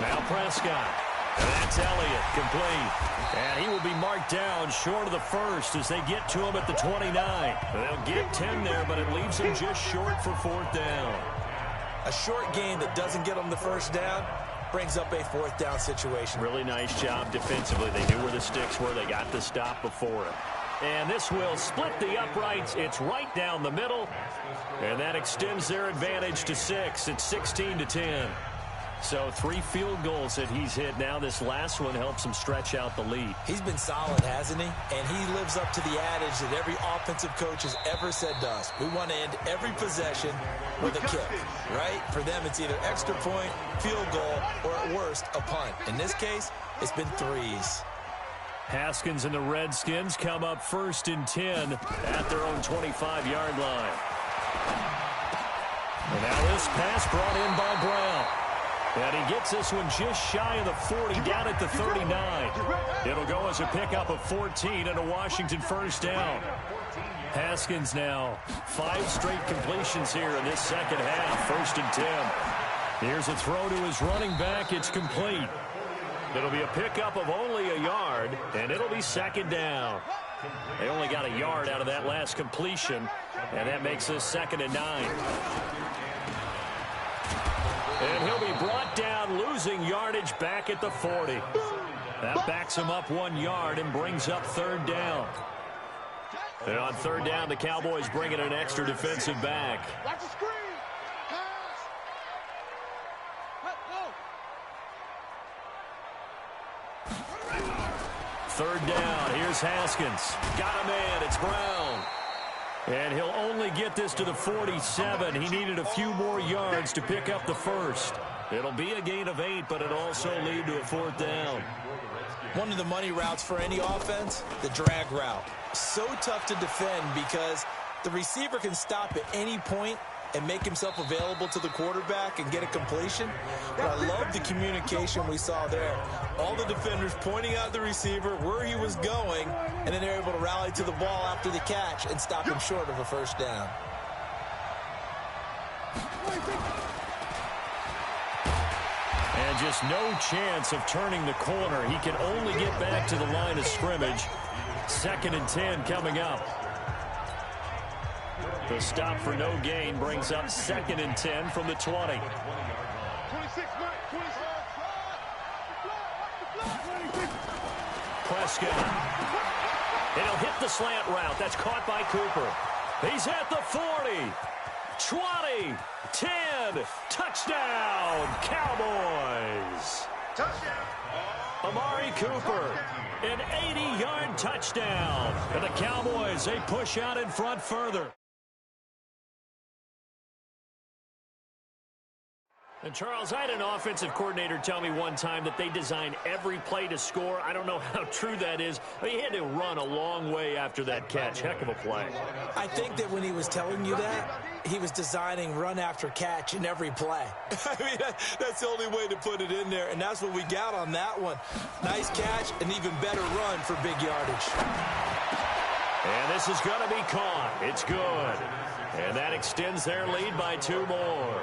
Now Prescott. And that's Elliott, complete. And he will be marked down short of the 1st as they get to him at the 29. They'll get 10 there, but it leaves him just short for 4th down. A short gain that doesn't get them the 1st down brings up a 4th down situation. Really nice job defensively. They knew where the sticks were. They got the stop before it. And this will split the uprights. It's right down the middle. And that extends their advantage to 6. It's 16-10. So 3 field goals that he's hit now. This last one helps him stretch out the lead. He's been solid, hasn't he? And he lives up to the adage that every offensive coach has ever said to us. We want to end every possession with a kick, right? For them, it's either extra point, field goal, or at worst, a punt. In this case, it's been 3s. Haskins and the Redskins come up 1st and 10 at their own 25-yard line. And now this pass brought in by Brown. And he gets this one just shy of the 40, down at the 39. It'll go as a pickup of 14 and a Washington 1st down. Haskins now 5 straight completions here in this second half, 1st and 10. Here's a throw to his running back. It's complete. It'll be a pickup of only a yard, and it'll be 2nd down. They only got a yard out of that last completion, and that makes this 2nd and 9. And he'll be brought down, losing yardage back at the 40. That backs him up 1 yard and brings up 3rd down. And on 3rd down, the Cowboys bring in an extra defensive back. Watch the screen. Pass. 3rd down. Here's Haskins. Got him in. It's Brown. And he'll only get this to the 47. He needed a few more yards to pick up the 1st. It'll be a gain of 8, but it'll also lead to a 4th down. One of the money routes for any offense, the drag route. So tough to defend because the receiver can stop at any point and make himself available to the quarterback and get a completion. But I love the communication we saw there. All the defenders pointing out the receiver, where he was going, and then they're able to rally to the ball after the catch and stop him short of a 1st down. And just no chance of turning the corner. He can only get back to the line of scrimmage. 2nd and 10 coming up. The stop for no gain brings up 2nd and 10 from the 20. 26, Mike. 26. Prescott. It'll hit the slant route. That's caught by Cooper. He's at the 40, 20, 10. Touchdown, Cowboys. Touchdown. Amari Cooper, an 80-yard touchdown. And the Cowboys, they push out in front further. And Charles, I had an offensive coordinator tell me one time that they design every play to score. I don't know how true that is. He had to run a long way after that catch. Heck of a play. I think that when he was telling you that, he was designing run after catch in every play. I mean, that's the only way to put it in there, and that's what we got on that one. Nice catch, an even better run for big yardage. And this is going to be caught. It's good. And that extends their lead by 2 more.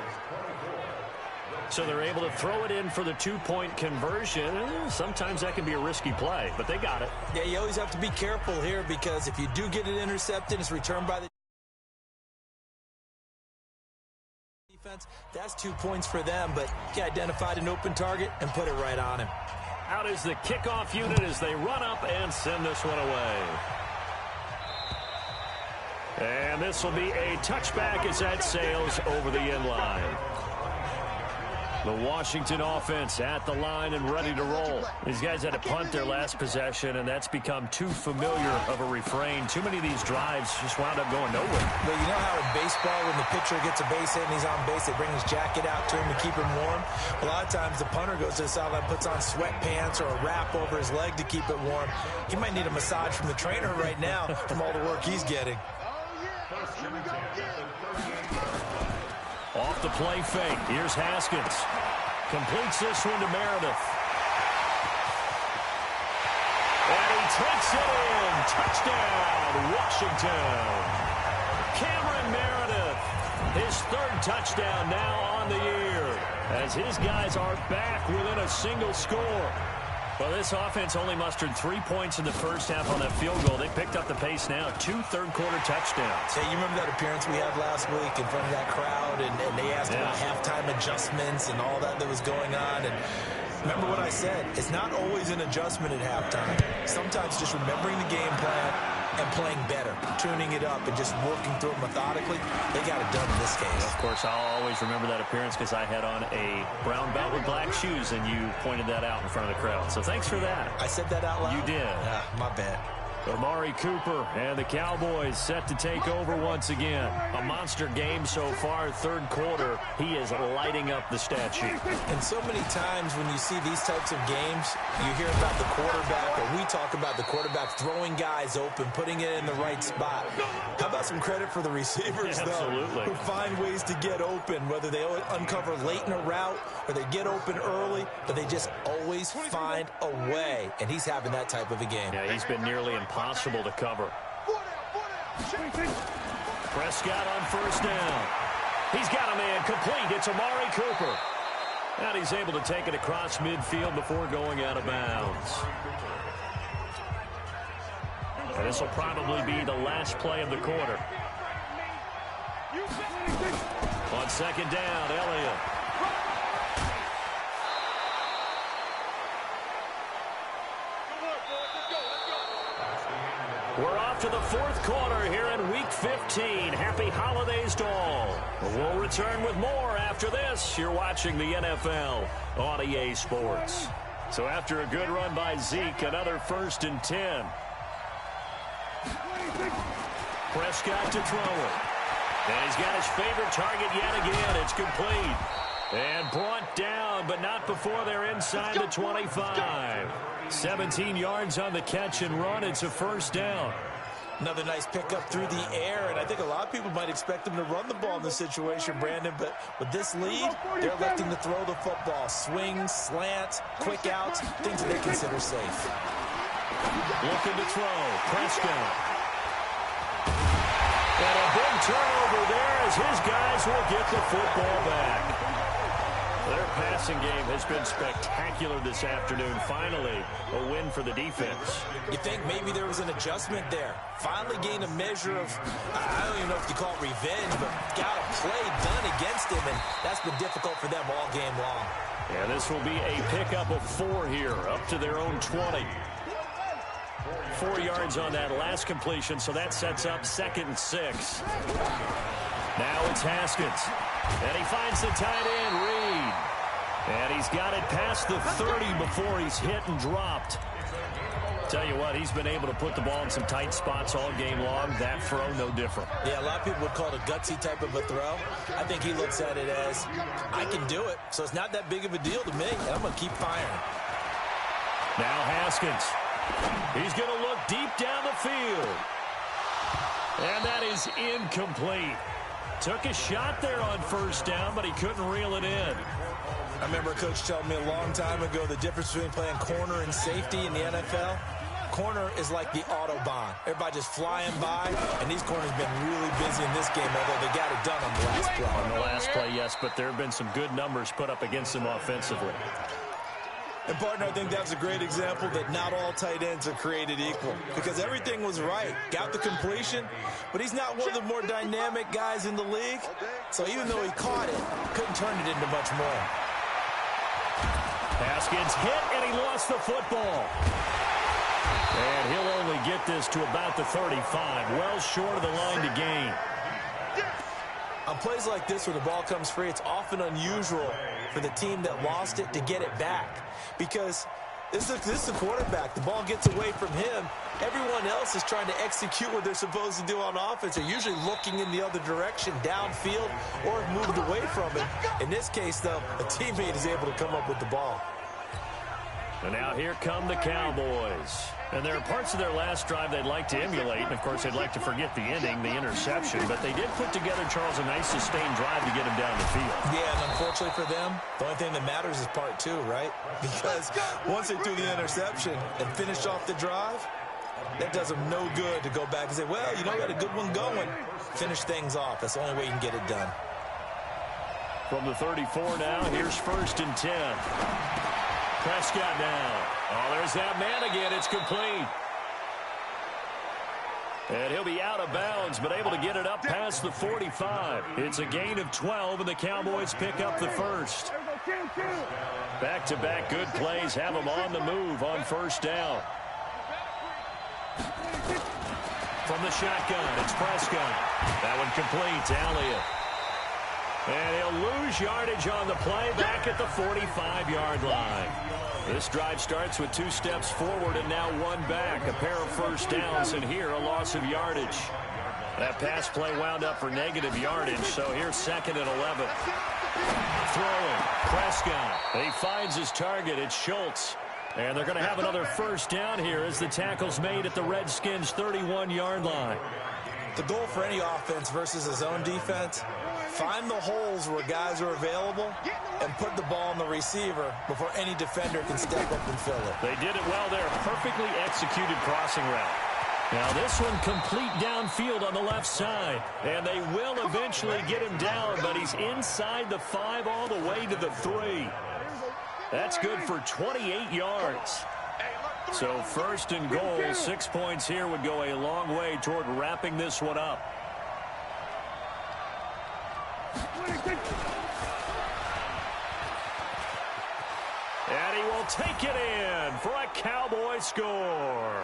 So they're able to throw it in for the 2-point conversion. Sometimes that can be a risky play, but they got it. Yeah, you always have to be careful here because if you do get it intercepted, it's returned by the defense. That's 2 points for them, but he identified an open target and put it right on him. Out is the kickoff unit as they run up and send this one away. And this will be a touchback as that sails over the end line. The Washington offense at the line and ready to roll. These guys had to punt their last possession, and that's become too familiar of a refrain. Too many of these drives just wound up going nowhere. Well, you know how in baseball, when the pitcher gets a base hit and he's on base, they bring his jacket out to him to keep him warm? A lot of times the punter goes to the sideline, puts on sweatpants or a wrap over his leg to keep it warm. He might need a massage from the trainer right now from all the work he's getting. Off the play fake. Here's Haskins. Completes this one to Meredith. And he takes it in. Touchdown, Washington. Cameron Meredith. His 3rd touchdown now on the year as his guys are back within a single score. Well, this offense only mustered 3 points in the first half on that field goal. They picked up the pace now. 2 third-quarter touchdowns. Hey, you remember that appearance we had last week in front of that crowd, and they asked about halftime adjustments and all that was going on. And remember what I said. It's not always an adjustment at halftime. Sometimes just remembering the game plan and playing better, tuning it up and just working through it methodically. They got it done in this case. Of course, I'll always remember that appearance because I had on a brown belt with black shoes, and you pointed that out in front of the crowd. So thanks for that. I said that out loud? You did. My bad. Amari Cooper and the Cowboys set to take over once again. A monster game so far, 3rd quarter. He is lighting up the stat sheet. And so many times when you see these types of games, you hear about the quarterback, or we talk about the quarterback throwing guys open, putting it in the right spot. How about some credit for the receivers, though? Absolutely. Who find ways to get open, whether they uncover late in a route or they get open early, but they just always find a way. And he's having that type of a game. Yeah, he's been nearly impossible to cover. Prescott on 1st down. He's got a man complete. It's Amari Cooper. And he's able to take it across midfield before going out of bounds. And this will probably be the last play of the quarter. On 2nd down, Elliott. We're off to the 4th quarter here in Week 15. Happy holidays to all. We'll return with more after this. You're watching the NFL on EA Sports. So after a good run by Zeke, another 1st and 10. Prescott to throw it. And he's got his favorite target yet again. It's complete. And brought down, but not before they're inside the 25. 17 yards on the catch and run. It's a 1st down. Another nice pickup through the air, and I think a lot of people might expect them to run the ball in this situation, Brandon, but with this lead, they're electing to throw the football. Swings, slants, quick outs, things that they consider safe. Looking to throw. Prescott. And a big turnover there as his guys will get the football back. Their passing game has been spectacular this afternoon. Finally, a win for the defense. You think maybe there was an adjustment there. Finally gained a measure of, I don't even know if you call it revenge, but got a play done against him, and that's been difficult for them all game long. Yeah, this will be a pickup of 4 here, up to their own 20. 4 yards on that last completion, so that sets up 2nd and 6. Now it's Haskins. And he finds the tight end, Reed. And he's got it past the 30 before he's hit and dropped. Tell you what, he's been able to put the ball in some tight spots all game long. That throw, no different. Yeah, a lot of people would call it a gutsy type of a throw. I think he looks at it as, I can do it, so it's not that big of a deal to me, and I'm going to keep firing. Now Haskins. He's going to look deep down the field. And that is incomplete. Took a shot there on 1st down, but he couldn't reel it in. I remember a coach telling me a long time ago the difference between playing corner and safety in the NFL. Corner is like the Autobahn. Everybody just flying by, and these corners have been really busy in this game, although they got it done on the last play. On the last play, yes, but there have been some good numbers put up against them offensively. And, partner, I think that's a great example that not all tight ends are created equal because everything was right. Got the completion, but he's not one of the more dynamic guys in the league. So even though he caught it, couldn't turn it into much more. Haskins hit, and he lost the football. And he'll only get this to about the 35, well short of the line to gain. On plays like this where the ball comes free, it's often unusual for the team that lost it to get it back because this is the quarterback. The ball gets away from him. Everyone else is trying to execute what they're supposed to do on offense. They're usually looking in the other direction, downfield, or have moved away from it. In this case, though, a teammate is able to come up with the ball. And now here come the Cowboys. And there are parts of their last drive they'd like to emulate. And, of course, they'd like to forget the ending, the interception. But they did put together, Charles, a nice sustained drive to get him down the field. Yeah, and unfortunately for them, the only thing that matters is part 2, right? Because once they threw the interception and finished off the drive, that does them no good to go back and say, well, you know, we got a good one going. Finish things off. That's the only way you can get it done. From the 34 now, here's 1st and 10. Prescott now. Oh, there's that man again. It's complete. And he'll be out of bounds, but able to get it up past the 45. It's a gain of 12, and the Cowboys pick up the 1st. Back-to-back good plays have them on the move on 1st down. From the shotgun, it's Prescott. That one complete to Elliott. And he'll lose yardage on the play back at the 45-yard line. This drive starts with 2 steps forward and now 1 back. A pair of 1st downs, and here a loss of yardage. That pass play wound up for negative yardage, so here's 2nd and 11. Throwing, Prescott. He finds his target. It's Schultz. And they're going to have another 1st down here as the tackle's made at the Redskins' 31-yard line. The goal for any offense versus his own defense, find the holes where guys are available and put the ball on the receiver before any defender can step up and fill it. They did it well there. Perfectly executed crossing route. Now this one complete downfield on the left side. And they will eventually get him down, but he's inside the 5 all the way to the 3. That's good for 28 yards. So 1st and goal, 6 points here would go a long way toward wrapping this one up. And he will take it in for a Cowboy score.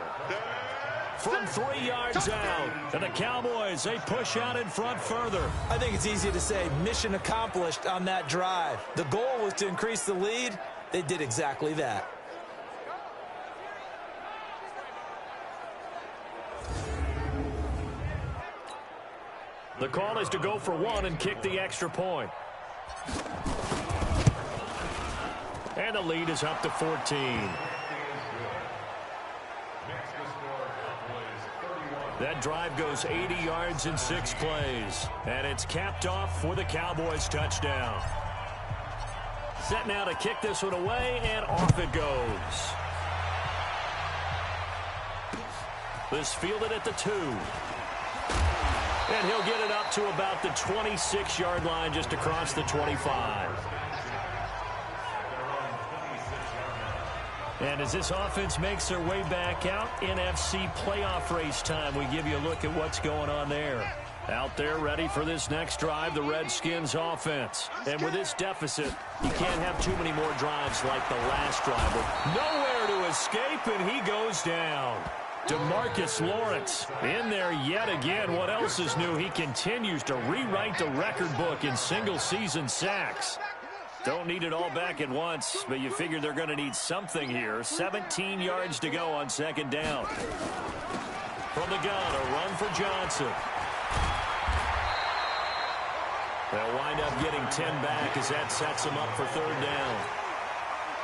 From 3 yards out. And the Cowboys, they push out in front further. I think it's easy to say mission accomplished on that drive. The goal was to increase the lead. They did exactly that. The call is to go for 1 and kick the extra point. And the lead is up to 14. That drive goes 80 yards in 6 plays. And it's capped off with a Cowboys touchdown. Set now to kick this one away, and off it goes. This fielded at the 2. And he'll get it up to about the 26-yard line just across the 25. And as this offense makes their way back out, NFC playoff race time, we give you a look at what's going on there. Out there ready for this next drive, the Redskins offense. And with this deficit, you can't have too many more drives like the last drive. Nowhere to escape, and he goes down. DeMarcus Lawrence in there yet again. What else is new? He continues to rewrite the record book in single-season sacks. Don't need it all back at once, but you figure they're going to need something here. 17 yards to go on second down. From the gun, a run for Johnson. They'll wind up getting 10 back as that sets them up for third down.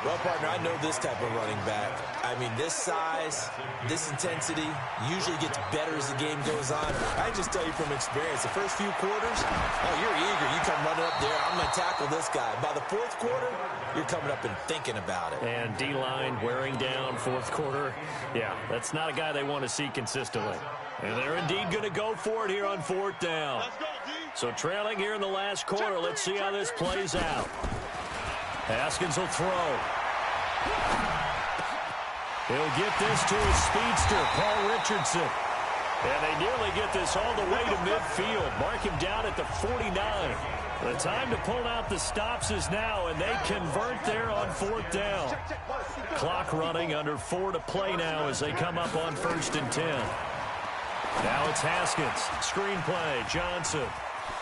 Well, partner, I know this type of running back. I mean, this size, this intensity usually gets better as the game goes on. I just tell you from experience, the first few quarters, oh, you're eager. You come running up there, I'm going to tackle this guy. By the fourth quarter, you're coming up and thinking about it. And D-line wearing down fourth quarter. Yeah, that's not a guy they want to see consistently. And they're indeed going to go for it here on fourth down. So trailing here in the last quarter, let's see how this plays out. Haskins will throw. He'll get this to his speedster, Paul Richardson. And they nearly get this all the way to midfield. Mark him down at the 49. The time to pull out the stops is now, and they convert there on fourth down. Clock running, under 4 to play now as they come up on 1st and 10. Now it's Haskins. Screen play, Johnson.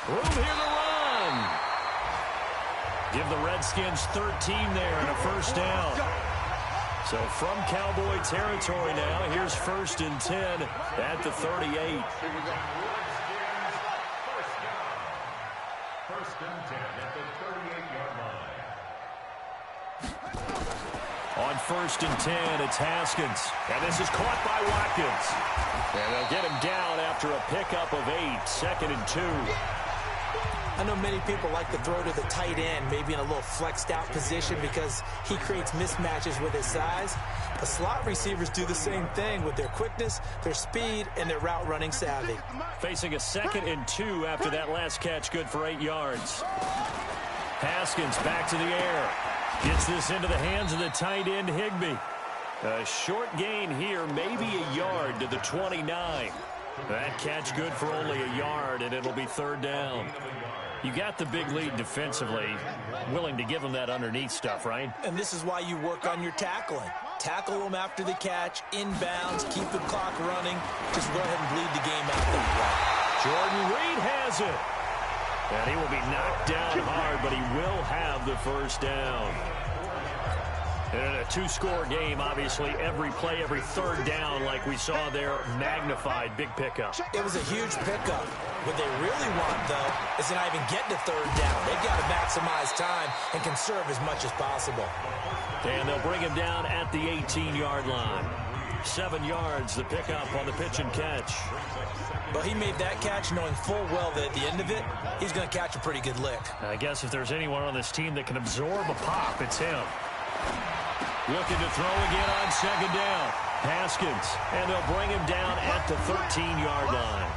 Room here to run. Give the Redskins 13 there and a first down. So from Cowboy territory now, here's 1st and 10 at the 38. First and 10 at the 38-yard line. On 1st and 10, it's Haskins. And this is caught by Watkins. And they'll get him down after a pickup of 8, 2nd and 2. I know many people like to throw to the tight end, maybe in a little flexed out position because he creates mismatches with his size. The slot receivers do the same thing with their quickness, their speed, and their route running savvy. Facing a 2nd and 2 after that last catch, good for 8 yards. Haskins back to the air. Gets this into the hands of the tight end, Higbee. A short gain here, maybe a yard to the 29. That catch good for only a yard, and it'll be 3rd down. You got the big lead defensively, willing to give them that underneath stuff, right? And this is why you work on your tackling. Tackle them after the catch, inbounds, keep the clock running. Just go ahead and bleed the game out that way. Jordan Reed has it. And he will be knocked down hard, but he will have the first down. And in a 2-score game, obviously, every play, every 3rd down, like we saw there, magnified, big pickup. It was a huge pickup. What they really want, though, is to not even get to 3rd down. They've got to maximize time and conserve as much as possible. And they'll bring him down at the 18-yard line. 7 yards, the pickup on the pitch and catch. But he made that catch knowing full well that at the end of it, he's going to catch a pretty good lick. I guess if there's anyone on this team that can absorb a pop, it's him. Looking to throw again on 2nd down. Haskins, and they'll bring him down at the 13-yard line.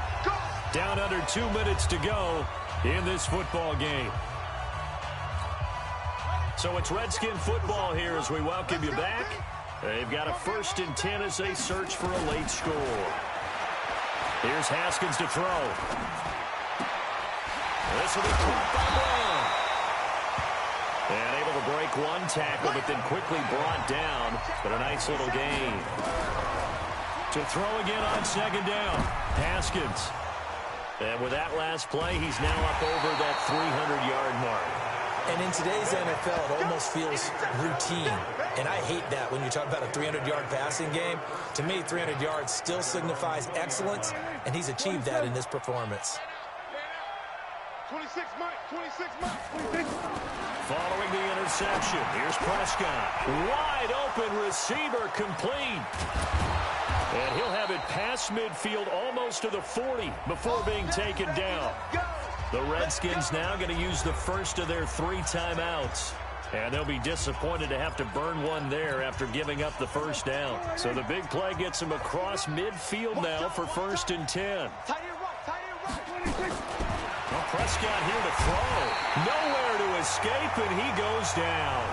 Down under 2 minutes to go in this football game. So it's Redskin football here as we welcome you back. They've got a 1st and 10 as they search for a late score. Here's Haskins to throw. This will be caught by Brown. And able to break one tackle, but then quickly brought down. But a nice little gain. To throw again on 2nd down. Haskins. And with that last play, he's now up over that 300-yard mark. And in today's NFL, it almost feels routine. And I hate that when you talk about a 300-yard passing game. To me, 300 yards still signifies excellence, and he's achieved that in this performance. 26 Mike, 26 Mike, 26. Following the interception, here's Prescott. Wide open receiver, complete. And he'll have it past midfield almost to the 40 before being taken down. The Redskins now going to use the first of their 3 timeouts. And they'll be disappointed to have to burn one there after giving up the first down. So the big play gets them across midfield now for 1st and 10. Well, Prescott here to throw. Nowhere to escape, and he goes down.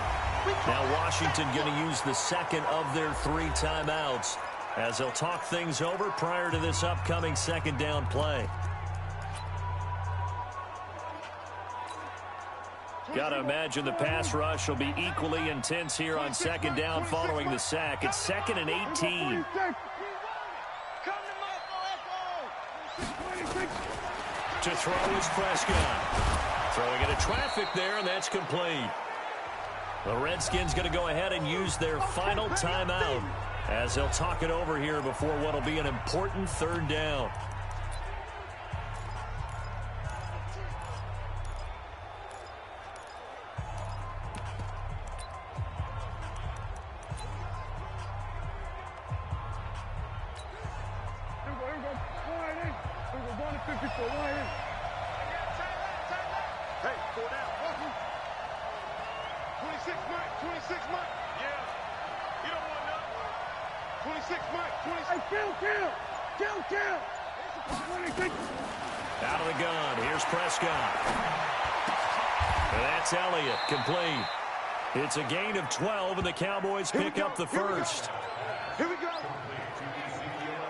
Now Washington going to use the 2nd of their 3 timeouts as they'll talk things over prior to this upcoming 2nd down play. Got to imagine the pass rush will be equally intense here on 2nd down following the sack. It's 2nd and 18. To throw is Prescott. Throwing into traffic there, and that's complete. The Redskins going to go ahead and use their final timeout as they'll talk it over here before what will be an important third down. Out of the gun, here's Prescott. And that's Elliott, complete. It's a gain of 12, and the Cowboys pick up the first. Here we go.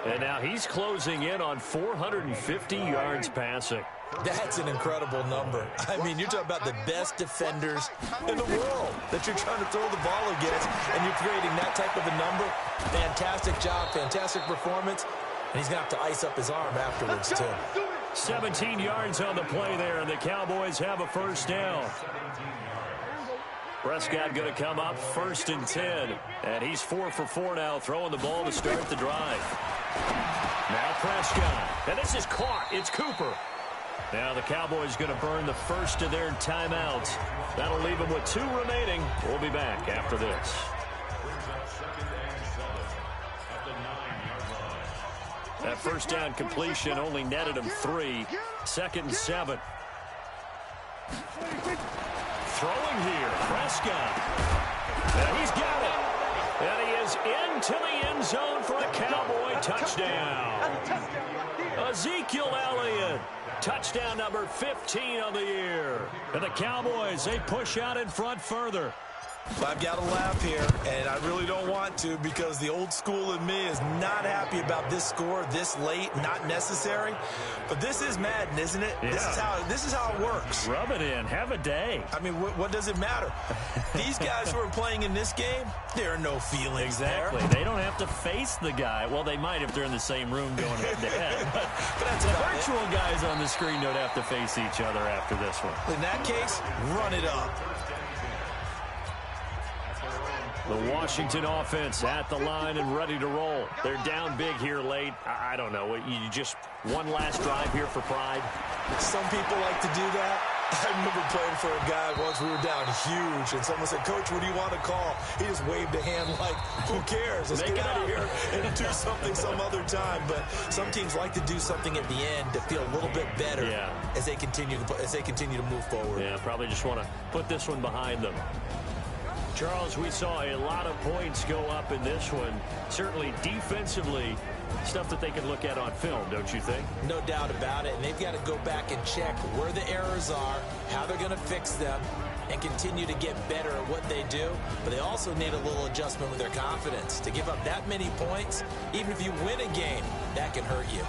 And now he's closing in on 450 yards passing. That's an incredible number. I mean, you're talking about the best defenders in the world that you're trying to throw the ball against, and you're creating that type of a number. Fantastic job, fantastic performance, and he's going to have to ice up his arm afterwards, too. 17 yards on the play there, and the Cowboys have a first down. Prescott going to come up 1st and 10, and he's 4 for 4 now, throwing the ball to start the drive. Now Prescott, and this is caught. It's Cooper. Now the Cowboys going to burn the first of their timeouts. That'll leave them with 2 remaining. We'll be back after this. That first down completion only netted him 3. 2nd and 7. Throwing here, Prescott. And he's got it. And he is into the end zone for a Cowboy touchdown. Ezekiel Elliott. Touchdown number 15 on the year. And the Cowboys, they push out in front further. I've got to laugh here, and I really don't want to because the old school in me is not happy about this score this late, not necessary. But this is Madden, isn't it? Yeah. This is how it works. Rub it in. Have a day. I mean, what does it matter? These guys who are playing in this game, there are no feelings Exactly. there. They don't have to face the guy. Well, they might if they're in the same room going head-to-head. But that's the about virtual guys on the screen don't have to face each other after this one. In that case, run it up. The Washington offense at the line and ready to roll. They're down big here late. I don't know. You just one last drive here for pride. Some people like to do that. I remember playing for a guy once. We were down huge, and someone said, "Coach, what do you want to call?" He just waved a hand like, "Who cares? Let's get out of here and do something some other time." But some teams like to do something at the end to feel a little bit better as they continue to move forward. Yeah, probably just want to put this one behind them. Charles, we saw a lot of points go up in this one. Certainly defensively, stuff that they can look at on film, don't you think? No doubt about it. And they've got to go back and check where the errors are, how they're going to fix them, and continue to get better at what they do. But they also need a little adjustment with their confidence. To give up that many points, even if you win a game, that can hurt you.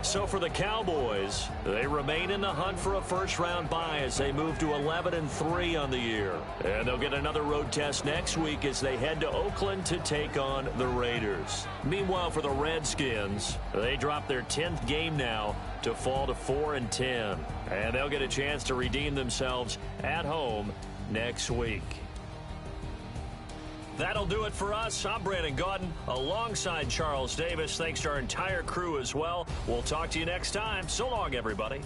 So for the Cowboys, they remain in the hunt for a first-round bye as they move to 11-3 on the year. And they'll get another road test next week as they head to Oakland to take on the Raiders. Meanwhile, for the Redskins, they drop their 10th game now to fall to 4-10. And they'll get a chance to redeem themselves at home next week. That'll do it for us. I'm Brandon Gaudin alongside Charles Davis. Thanks to our entire crew as well. We'll talk to you next time. So long, everybody.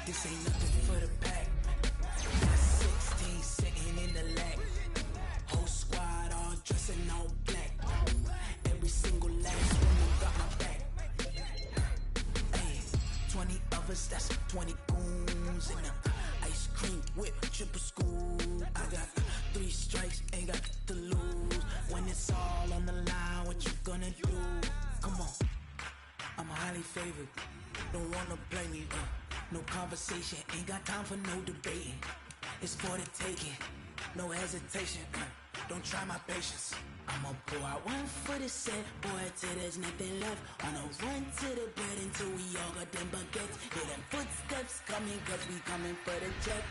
This ain't nothing for the pack. Got 16 sitting in the lag. Whole squad all dressing all black. Every single last one who got my back. Hey, 20 of us, that's 20 goons in them. Ice cream whip, triple school. I got 3 strikes, ain't got to lose. When it's all on the line, what you gonna do? Come on, I'm highly favored. Don't wanna play me, no conversation, ain't got time for no debating. It's for the taking, no hesitation. Don't try my patience. I'ma pour out one for the set, boy, till there's nothing left. On a run to the bread until we all got them baguettes. Hear them footsteps coming, cause we coming for the jet.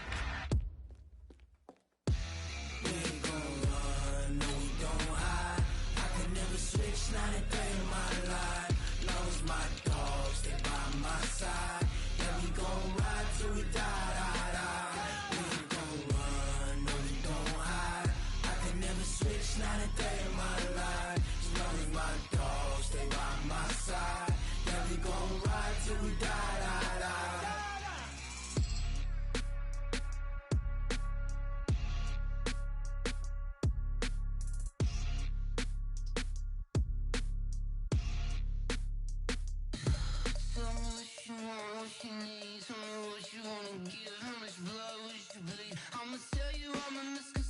We ain't gon' run, no we gon' hide. I could never switch, not a day in my life. Long as my dogs, they by my side. Yeah, we gon' ride till we die, die, die. We ain't gon' run, no we gon' hide. I could never switch, not a day in my life. As long as my dogs, they by my side. Yeah, we gon' ride till we die, die, die. Tell me what you want, what you need. Tell me what you wanna give. How much blood would you bleed? I'ma tell you I'm a misconception.